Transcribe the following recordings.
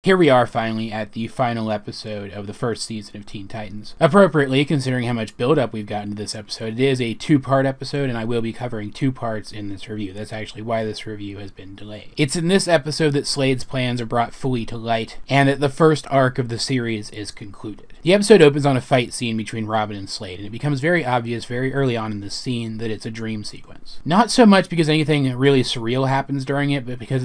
here we are finally at the final episode of the first season of Teen Titans. Appropriately, considering how much build-up we've gotten to this episode, it is a two-part episode, and I will be covering two parts in this review. That's actually why this review has been delayed. It's in this episode that Slade's plans are brought fully to light, and that the first arc of the series is concluded. The episode opens on a fight scene between Robin and Slade, and it becomes very obvious very early on in this scene that it's a dream sequence. Not so much because anything really surreal happens during it, but because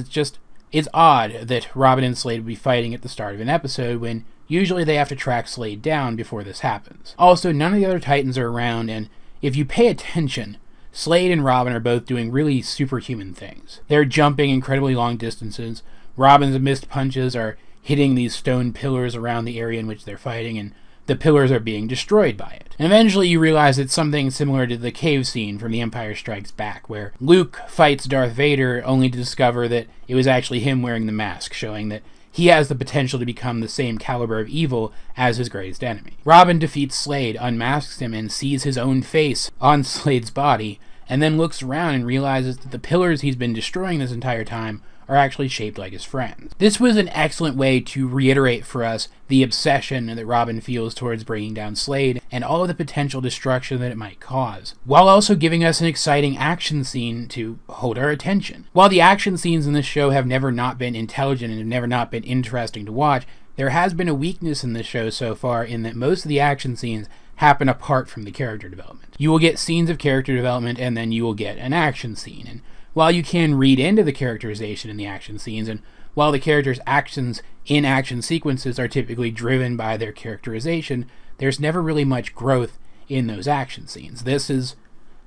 it's odd that Robin and Slade would be fighting at the start of an episode when usually they have to track Slade down before this happens. Also, none of the other Titans are around, and if you pay attention, Slade and Robin are both doing really superhuman things. They're jumping incredibly long distances. Robin's missed punches are hitting these stone pillars around the area in which they're fighting, and the pillars are being destroyed by it. And eventually you realize it's something similar to the cave scene from The Empire Strikes Back, where Luke fights Darth Vader only to discover that it was actually him wearing the mask, showing that he has the potential to become the same caliber of evil as his greatest enemy. Robin defeats Slade, unmasks him, and sees his own face on Slade's body, and then looks around and realizes that the pillars he's been destroying this entire time are actually shaped like his friends. This was an excellent way to reiterate for us the obsession that Robin feels towards bringing down Slade and all of the potential destruction that it might cause, while also giving us an exciting action scene to hold our attention. While the action scenes in this show have never not been intelligent and have never not been interesting to watch, there has been a weakness in this show so far in that most of the action scenes happen apart from the character development. You will get scenes of character development and then you will get an action scene, and while you can read into the characterization in the action scenes, and while the characters' actions in action sequences are typically driven by their characterization, there's never really much growth in those action scenes. This is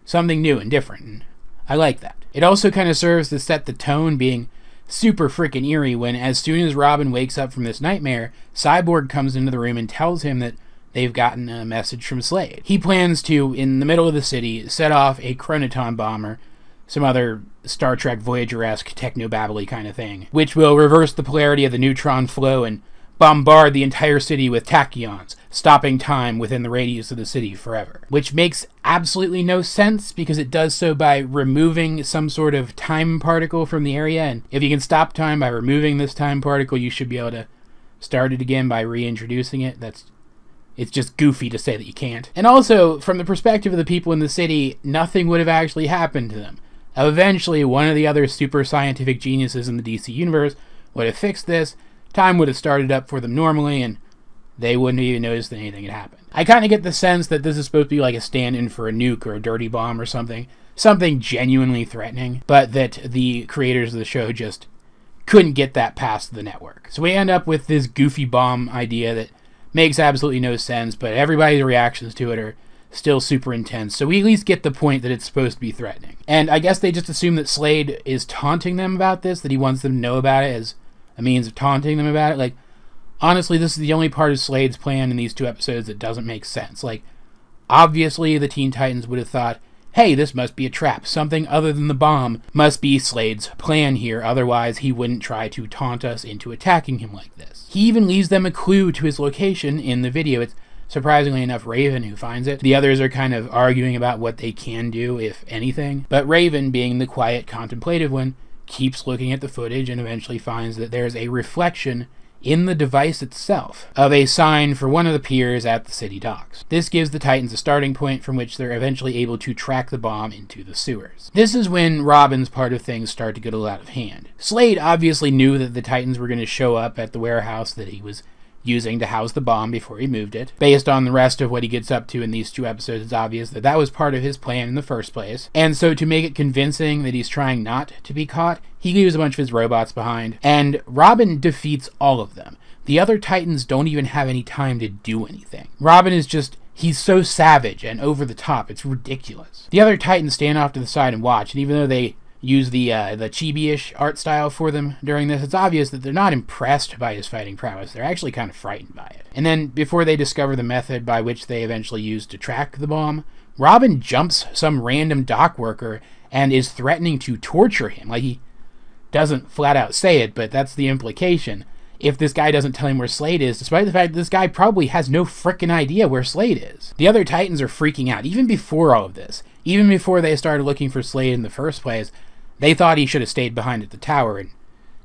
something new and different, and I like that. It also kind of serves to set the tone, being super freaking eerie when, as soon as Robin wakes up from this nightmare, Cyborg comes into the room and tells him that they've gotten a message from Slade. He plans to, in the middle of the city, set off a Chronoton bomber, some other Star Trek Voyager-esque techno-babbly kind of thing, which will reverse the polarity of the neutron flow and bombard the entire city with tachyons, stopping time within the radius of the city forever. Which makes absolutely no sense, because it does so by removing some sort of time particle from the area, and if you can stop time by removing this time particle, you should be able to start it again by reintroducing it. It's just goofy to say that you can't. And also, from the perspective of the people in the city, nothing would have actually happened to them. Eventually, one of the other super scientific geniuses in the DC universe would have fixed this, time would have started up for them normally, and they wouldn't have even noticed that anything had happened. I kind of get the sense that this is supposed to be like a stand-in for a nuke or a dirty bomb or something genuinely threatening, but that the creators of the show just couldn't get that past the network. So we end up with this goofy bomb idea that makes absolutely no sense, but everybody's reactions to it are still super intense, so we at least get the point that it's supposed to be threatening. And I guess they just assume that Slade is taunting them about this, that he wants them to know about it as a means of taunting them about it. Like, honestly, this is the only part of Slade's plan in these two episodes that doesn't make sense. Like, obviously the Teen Titans would have thought, hey, this must be a trap. Something other than the bomb must be Slade's plan here, otherwise he wouldn't try to taunt us into attacking him like this. He even leaves them a clue to his location in the video. It's surprisingly enough Raven who finds it. The others are kind of arguing about what they can do, if anything. But Raven, being the quiet, contemplative one, keeps looking at the footage and eventually finds that there's a reflection in the device itself of a sign for one of the piers at the city docks. This gives the Titans a starting point from which they're eventually able to track the bomb into the sewers. This is when Robin's part of things start to get a little out of hand. Slade obviously knew that the Titans were going to show up at the warehouse that he was using to house the bomb before he moved it. Based on the rest of what he gets up to in these two episodes, it's obvious that that was part of his plan in the first place. And so to make it convincing that he's trying not to be caught, he leaves a bunch of his robots behind, and Robin defeats all of them. The other Titans don't even have any time to do anything. Robin is just, he's so savage and over the top, it's ridiculous. The other Titans stand off to the side and watch, and even though they use the chibi-ish art style for them during this, it's obvious that they're not impressed by his fighting prowess. They're actually kind of frightened by it. And then, before they discover the method by which they eventually use to track the bomb, Robin jumps some random dock worker and is threatening to torture him. Like, he doesn't flat out say it, but that's the implication. If this guy doesn't tell him where Slade is, despite the fact that this guy probably has no frickin' idea where Slade is. The other Titans are freaking out, even before all of this. Even before they started looking for Slade in the first place, they thought he should have stayed behind at the tower and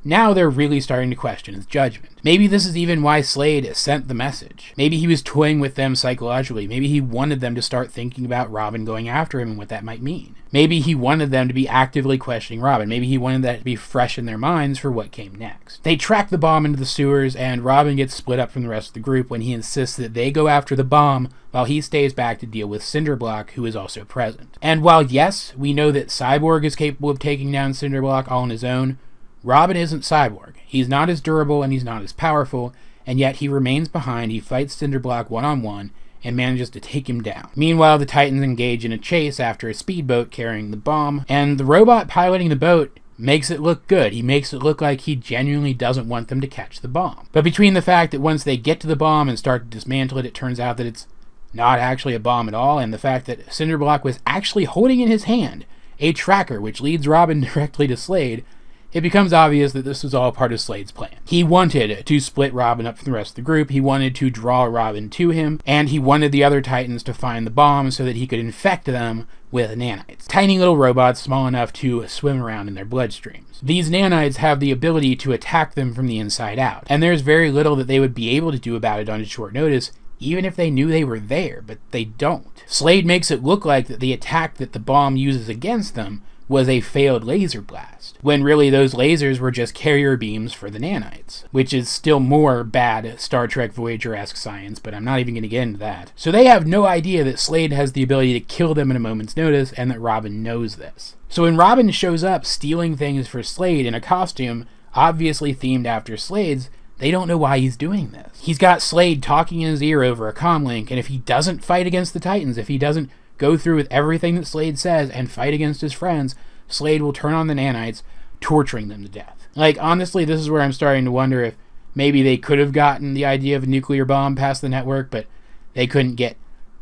now they're really starting to question his judgment. Maybe this is even why Slade sent the message. Maybe he was toying with them psychologically. Maybe he wanted them to start thinking about Robin going after him and what that might mean. Maybe he wanted them to be actively questioning Robin. Maybe he wanted that to be fresh in their minds for what came next. They track the bomb into the sewers, and Robin gets split up from the rest of the group when he insists that they go after the bomb while he stays back to deal with Cinderblock, who is also present. And while yes, we know that Cyborg is capable of taking down Cinderblock all on his own, Robin isn't Cyborg. He's not as durable and he's not as powerful, and yet he remains behind. He fights Cinderblock one-on-one and manages to take him down. Meanwhile, the Titans engage in a chase after a speedboat carrying the bomb, and the robot piloting the boat makes it look good. He makes it look like he genuinely doesn't want them to catch the bomb. But between the fact that once they get to the bomb and start to dismantle it, it turns out that it's not actually a bomb at all, and the fact that Cinderblock was actually holding in his hand a tracker which leads Robin directly to Slade, it becomes obvious that this was all part of Slade's plan. He wanted to split Robin up from the rest of the group, he wanted to draw Robin to him, and he wanted the other Titans to find the bomb so that he could infect them with nanites. Tiny little robots small enough to swim around in their bloodstreams. These nanites have the ability to attack them from the inside out, and there's very little that they would be able to do about it on short notice, even if they knew they were there, but they don't. Slade makes it look like that the attack that the bomb uses against them was a failed laser blast, when really those lasers were just carrier beams for the nanites, which is still more bad Star Trek Voyager-esque science, but I'm not even going to get into that. So they have no idea that Slade has the ability to kill them at a moment's notice, and that Robin knows this. So when Robin shows up stealing things for Slade in a costume obviously themed after Slade's, they don't know why he's doing this. He's got Slade talking in his ear over a comlink, and if he doesn't fight against the Titans, if he doesn't go through with everything that Slade says and fight against his friends, Slade will turn on the nanites, torturing them to death. Like, honestly, this is where I'm starting to wonder if maybe they could have gotten the idea of a nuclear bomb past the network, but they couldn't get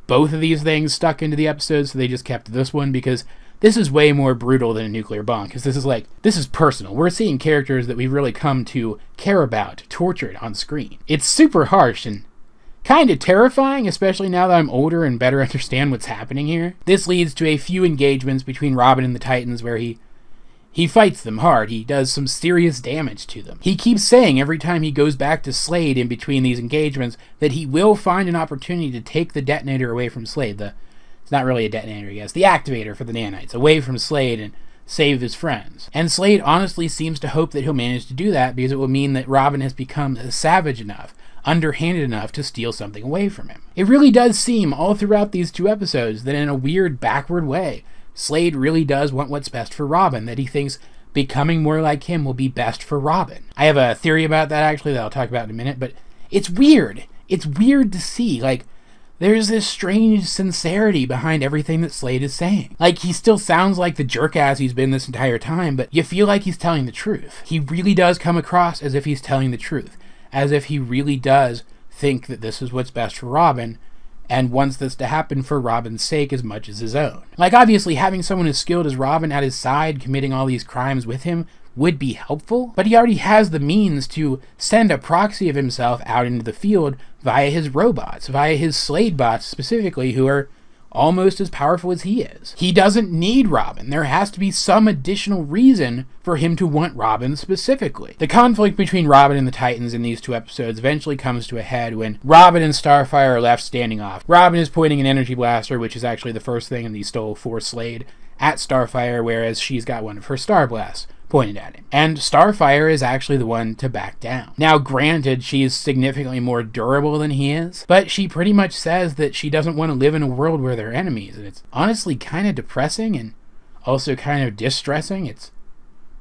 both of these things stuck into the episode, so they just kept this one, because this is way more brutal than a nuclear bomb, because this is personal. We're seeing characters that we've really come to care about tortured on screen. It's super harsh and kind of terrifying, especially now that I'm older and better understand what's happening here. This leads to a few engagements between Robin and the Titans where he fights them hard. He does some serious damage to them. He keeps saying every time he goes back to Slade in between these engagements that he will find an opportunity to take the detonator away from Slade. It's not really a detonator, I guess. The activator for the nanites, away from Slade and save his friends. And Slade honestly seems to hope that he'll manage to do that because it will mean that Robin has become savage enough, underhanded enough to steal something away from him. It really does seem all throughout these two episodes that in a weird backward way, Slade really does want what's best for Robin, that he thinks becoming more like him will be best for Robin. I have a theory about that actually that I'll talk about in a minute, but it's weird. It's weird to see, like, there's this strange sincerity behind everything that Slade is saying. Like, he still sounds like the jerk-ass he's been this entire time, but you feel like he's telling the truth. He really does come across as if he's telling the truth, as if he really does think that this is what's best for Robin, and wants this to happen for Robin's sake as much as his own. Like, obviously, having someone as skilled as Robin at his side committing all these crimes with him would be helpful, but he already has the means to send a proxy of himself out into the field via his robots, via his Slade bots specifically, who are almost as powerful as he is. He doesn't need Robin. There has to be some additional reason for him to want Robin specifically. The conflict between Robin and the Titans in these two episodes eventually comes to a head when Robin and Starfire are left standing off. Robin is pointing an energy blaster, which is actually the first thing he stole for Slade, at Starfire, whereas she's got one of her Star Blasts pointed at him. And Starfire is actually the one to back down. Now, granted, she's significantly more durable than he is, but she pretty much says that she doesn't want to live in a world where they're enemies, and it's honestly kind of depressing and also kind of distressing. It's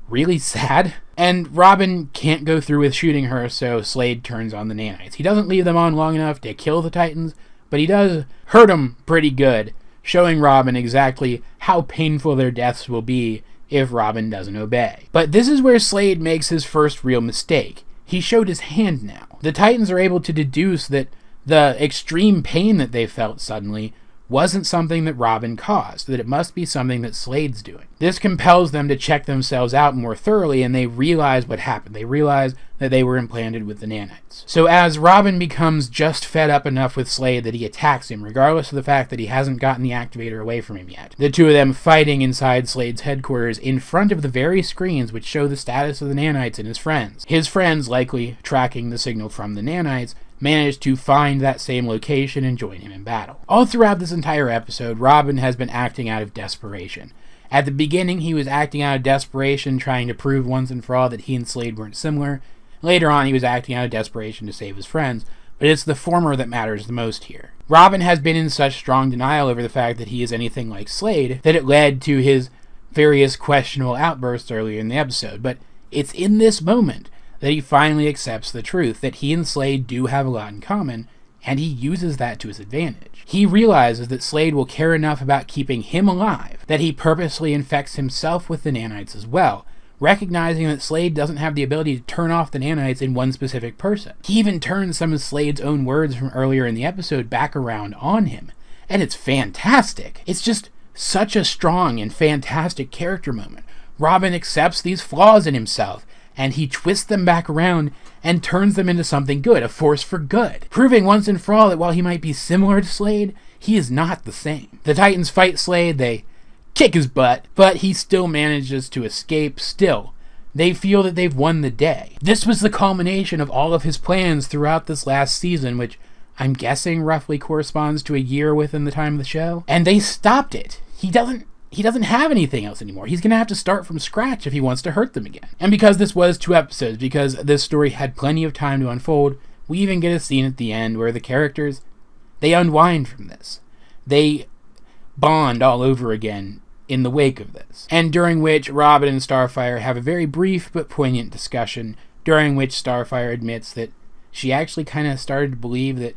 really sad. And Robin can't go through with shooting her, so Slade turns on the nanites. He doesn't leave them on long enough to kill the Titans, but he does hurt them pretty good, showing Robin exactly how painful their deaths will be if Robin doesn't obey. But this is where Slade makes his first real mistake. He showed his hand now. The Titans are able to deduce that the extreme pain that they felt suddenly wasn't something that Robin caused, that it must be something that Slade's doing. This compels them to check themselves out more thoroughly, and they realize what happened. They realize that they were implanted with the nanites. So as Robin becomes just fed up enough with Slade that he attacks him, regardless of the fact that he hasn't gotten the activator away from him yet. The two of them fighting inside Slade's headquarters in front of the very screens which show the status of the nanites and his friends. His friends, likely tracking the signal from the nanites, managed to find that same location and join him in battle. All throughout this entire episode, Robin has been acting out of desperation. At the beginning, he was acting out of desperation, trying to prove once and for all that he and Slade weren't similar. Later on, he was acting out of desperation to save his friends, but it's the former that matters the most here. Robin has been in such strong denial over the fact that he is anything like Slade that it led to his various questionable outbursts earlier in the episode, but it's in this moment that he finally accepts the truth that he and Slade do have a lot in common, and he uses that to his advantage. He realizes that Slade will care enough about keeping him alive that he purposely infects himself with the nanites as well, recognizing that Slade doesn't have the ability to turn off the nanites in one specific person. He even turns some of Slade's own words from earlier in the episode back around on him, and it's fantastic. It's just such a strong and fantastic character moment. Robin accepts these flaws in himself, and he twists them back around and turns them into something good, a force for good, proving once and for all that while he might be similar to Slade, he is not the same. The Titans fight Slade, they kick his butt, but he still manages to escape. Still, they feel that they've won the day. This was the culmination of all of his plans throughout this last season, which I'm guessing roughly corresponds to a year within the time of the show, and they stopped it. He doesn't have anything else anymore. He's going to have to start from scratch if he wants to hurt them again. And because this was 2 episodes, because this story had plenty of time to unfold, we even get a scene at the end where the characters, they unwind from this. They bond all over again in the wake of this. And during which Robin and Starfire have a very brief but poignant discussion, during which Starfire admits that she actually kind of started to believe that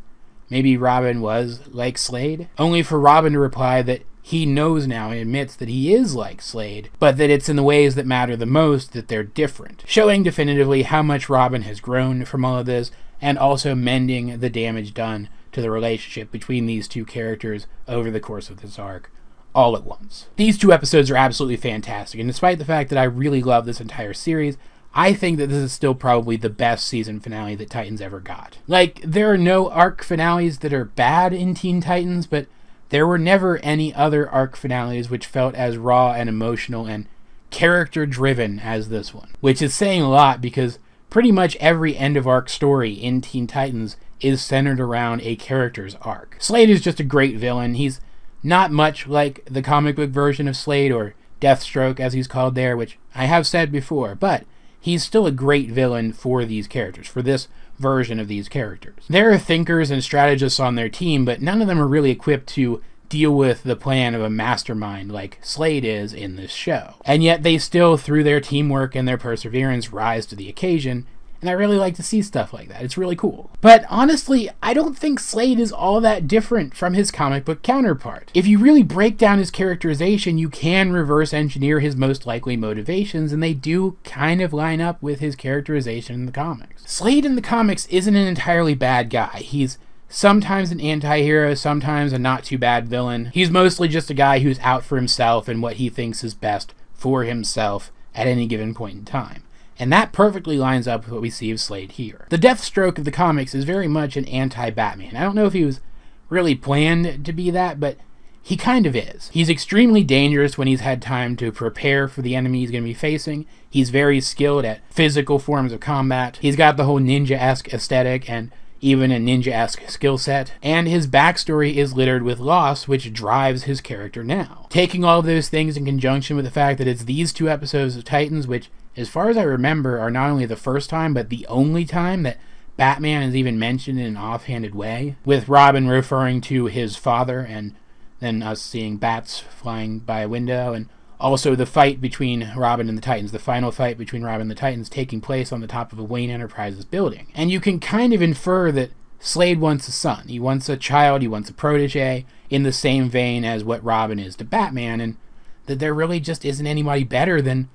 maybe Robin was like Slade, only for Robin to reply that he knows now and admits that he is like Slade, but that it's in the ways that matter the most that they're different, showing definitively how much Robin has grown from all of this, and also mending the damage done to the relationship between these two characters over the course of this arc, all at once. These 2 episodes are absolutely fantastic, and despite the fact that I really love this entire series, I think that this is still probably the best season finale that Titans ever got. Like, there are no arc finales that are bad in Teen Titans, but there were never any other arc finales which felt as raw and emotional and character-driven as this one. Which is saying a lot because pretty much every end-of-arc story in Teen Titans is centered around a character's arc. Slade is just a great villain. He's not much like the comic book version of Slade, or Deathstroke as he's called there, which I have said before, but he's still a great villain for these characters, for this version of these characters. There are thinkers and strategists on their team, but none of them are really equipped to deal with the plan of a mastermind like Slade is in this show. And yet they still, through their teamwork and their perseverance, rise to the occasion, and I really like to see stuff like that. It's really cool. But honestly, I don't think Slade is all that different from his comic book counterpart. If you really break down his characterization, you can reverse engineer his most likely motivations, and they do kind of line up with his characterization in the comics. Slade in the comics isn't an entirely bad guy. He's sometimes an anti-hero, sometimes a not too bad villain. He's mostly just a guy who's out for himself and what he thinks is best for himself at any given point in time. And that perfectly lines up with what we see of Slade here. The Deathstroke of the comics is very much an anti-Batman. I don't know if he was really planned to be that, but he kind of is. He's extremely dangerous when he's had time to prepare for the enemy he's going to be facing. He's very skilled at physical forms of combat. He's got the whole ninja-esque aesthetic and even a ninja-esque skill set. And his backstory is littered with loss, which drives his character now. Taking all of those things in conjunction with the fact that it's these 2 episodes of Titans, which, as far as I remember, are not only the first time, but the only time that Batman is even mentioned in an offhanded way, with Robin referring to his father, and then us seeing bats flying by a window, and also the fight between Robin and the Titans, the final fight between Robin and the Titans taking place on the top of a Wayne Enterprises building. And you can kind of infer that Slade wants a son. He wants a child, he wants a protege, in the same vein as what Robin is to Batman, and that there really just isn't anybody better than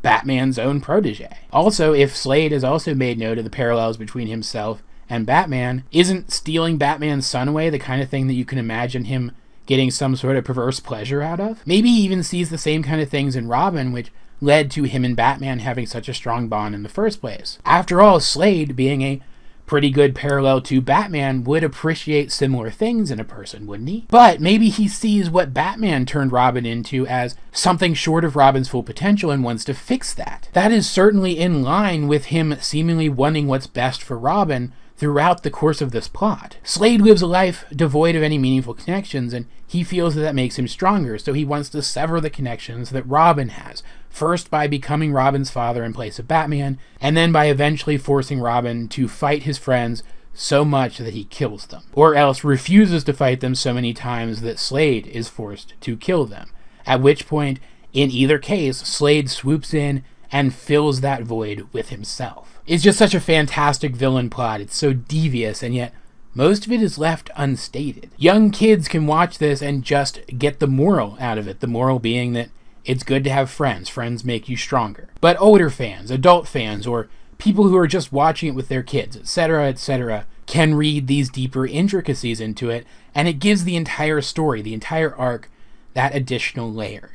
Batman's own protege. Also, if Slade has also made note of the parallels between himself and Batman, isn't stealing Batman's son away the kind of thing that you can imagine him getting some sort of perverse pleasure out of. Maybe he even sees the same kind of things in Robin, which led to him and Batman having such a strong bond in the first place. After all, Slade, being a pretty good parallel to Batman, would appreciate similar things in a person, wouldn't he? But maybe he sees what Batman turned Robin into as something short of Robin's full potential and wants to fix that. That is certainly in line with him seemingly wanting what's best for Robin throughout the course of this plot. Slade lives a life devoid of any meaningful connections, and he feels that makes him stronger, so he wants to sever the connections that Robin has, first by becoming Robin's father in place of Batman, and then by eventually forcing Robin to fight his friends so much that he kills them, or else refuses to fight them so many times that Slade is forced to kill them, at which point, in either case, Slade swoops in and fills that void with himself. It's just such a fantastic villain plot. It's so devious, and yet most of it is left unstated. Young kids can watch this and just get the moral out of it, the moral being that it's good to have friends. Friends make you stronger. But older fans, adult fans, or people who are just watching it with their kids, etc., can read these deeper intricacies into it, and it gives the entire story, the entire arc, that additional layer.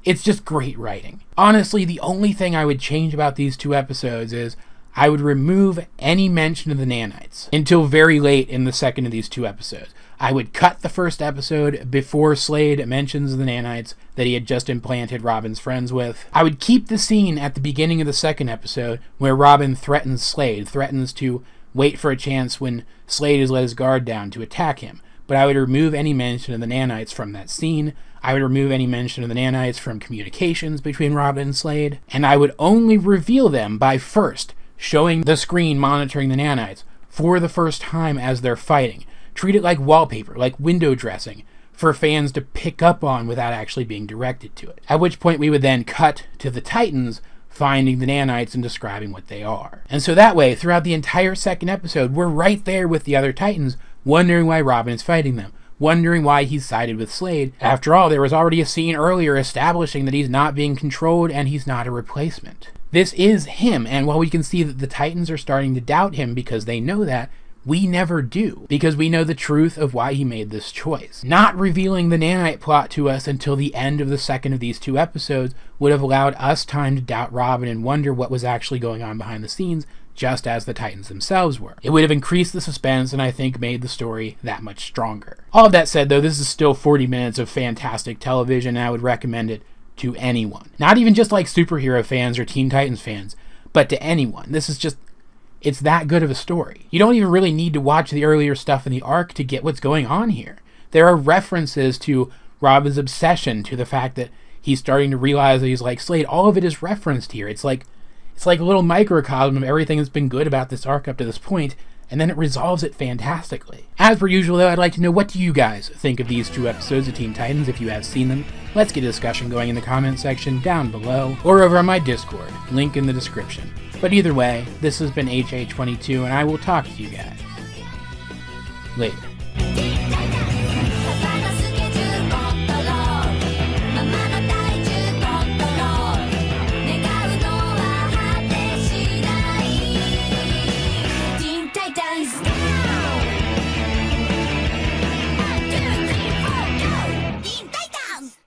It's just great writing. Honestly, the only thing I would change about these two episodes is I would remove any mention of the nanites until very late in the second of these two episodes. I would cut the first episode before Slade mentions the nanites that he had just implanted Robin's friends with. I would keep the scene at the beginning of the second episode where Robin threatens Slade, threatens to wait for a chance when Slade has let his guard down to attack him. But I would remove any mention of the nanites from that scene. I would remove any mention of the nanites from communications between Robin and Slade. And I would only reveal them by first showing the screen monitoring the nanites for the first time as they're fighting. Treat it like wallpaper, like window dressing, for fans to pick up on without actually being directed to it. At which point we would then cut to the Titans finding the nanites and describing what they are. And so that way, throughout the entire second episode, we're right there with the other Titans, wondering why Robin is fighting them, wondering why he's sided with Slade. After all, there was already a scene earlier establishing that he's not being controlled and he's not a replacement. This is him, and while we can see that the Titans are starting to doubt him because they know that, we never do, because we know the truth of why he made this choice. Not revealing the nanite plot to us until the end of the second of these two episodes would have allowed us time to doubt Robin and wonder what was actually going on behind the scenes, just as the Titans themselves were. It would have increased the suspense and I think made the story that much stronger. All of that said, though, this is still 40 minutes of fantastic television, and I would recommend it to anyone. Not even just like superhero fans or Teen Titans fans, but to anyone. This is just, it's that good of a story. You don't even really need to watch the earlier stuff in the arc to get what's going on here. There are references to Robin's obsession, to the fact that he's starting to realize that he's like Slade. All of it is referenced here. It's like a little microcosm of everything that's been good about this arc up to this point, and then it resolves it fantastically. As per usual, though, I'd like to know, what do you guys think of these two episodes of Teen Titans if you have seen them? Let's get a discussion going in the comment section down below, or over on my Discord, link in the description. But either way, this has been HA22, and I will talk to you guys later.